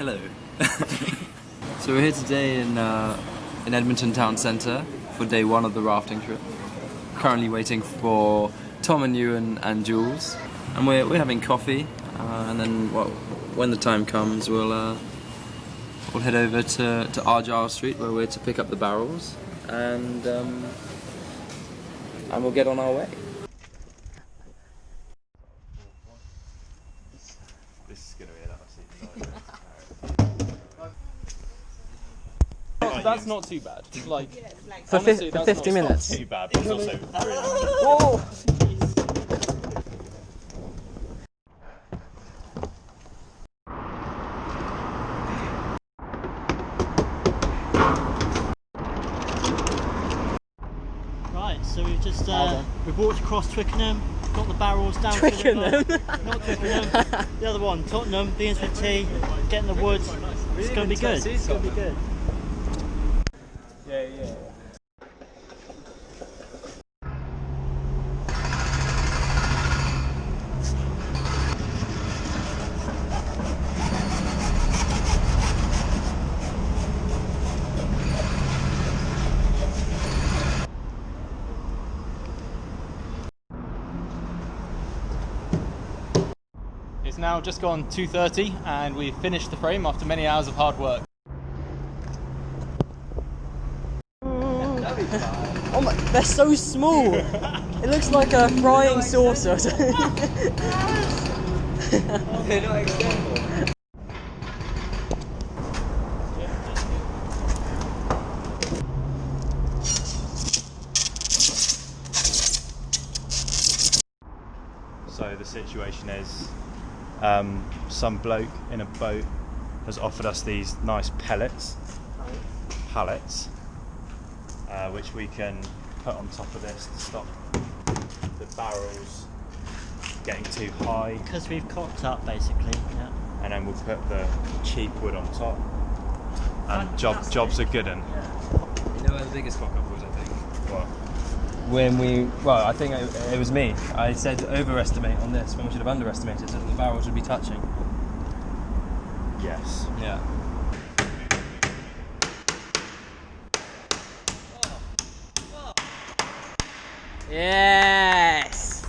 Hello. So we're here today in Edmonton town centre for day one of the rafting trip. Currently waiting for Tom and Ewan and Jules, and we're having coffee, and then when the time comes we'll head over to Argyle Street where we're to pick up the barrels, and we'll get on our way. This is going to be an absolute nightmare. That's not too bad. Like, For honestly, that's 50 not minutes. Too bad, but it's also really Whoa! Right, so we've just we've walked across Twickenham, got the barrels down Twickenham? to the river. Not Twickenham, the other one, Tottenham, begins with T, get in the woods. It's going to be good. It's going to be good. yeah. It's now just gone 2:30 and we've finished the frame after many hours of hard work. Oh my, they're so small! It looks like a frying saucer. They're not extendable. So the situation is, some bloke in a boat has offered us these nice pallets, which we can put on top of this to stop the barrels getting too high, Because we've cocked up basically, yeah. and then we'll put the cheap wood on top, and jobs are good. And You know where the biggest cock up was, I think? what? I think it was me. I said overestimate on this when we should have underestimated that the barrels would be touching. Yes. Yeah. Yes!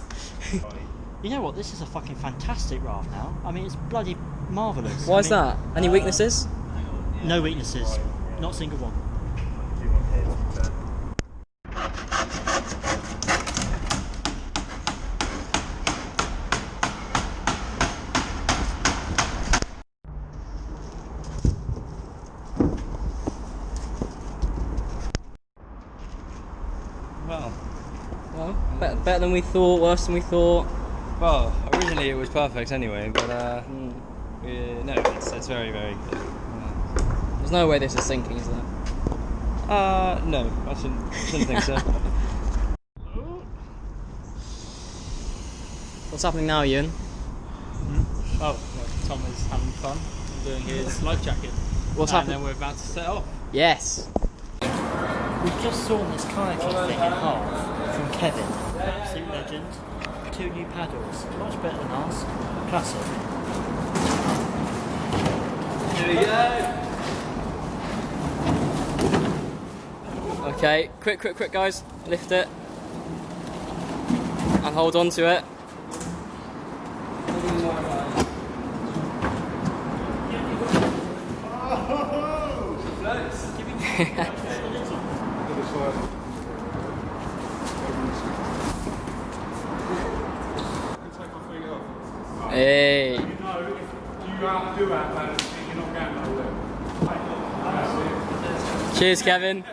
You know what, this is a fucking fantastic raft now. I mean, it's bloody marvellous. Why is I mean, that? Any weaknesses? No weaknesses, not a single one. Do you want here to turn? Well, better than we thought, worse than we thought. Well, originally it was perfect anyway, but no, it's very, very good. There's no way this is sinking, is there? No, I shouldn't think so. What's happening now, Ewan? Oh, well, Tom is having fun doing his life jacket. What's and happening? then we're about to set off. Yes! We've just sawn this kayaking thing in half from Kevin. Absolute legend. 2 new paddles. Much better than ours. Classic. Here we go! Okay, quick guys. Lift it. And hold on to it. Hey! Cheers, Kevin.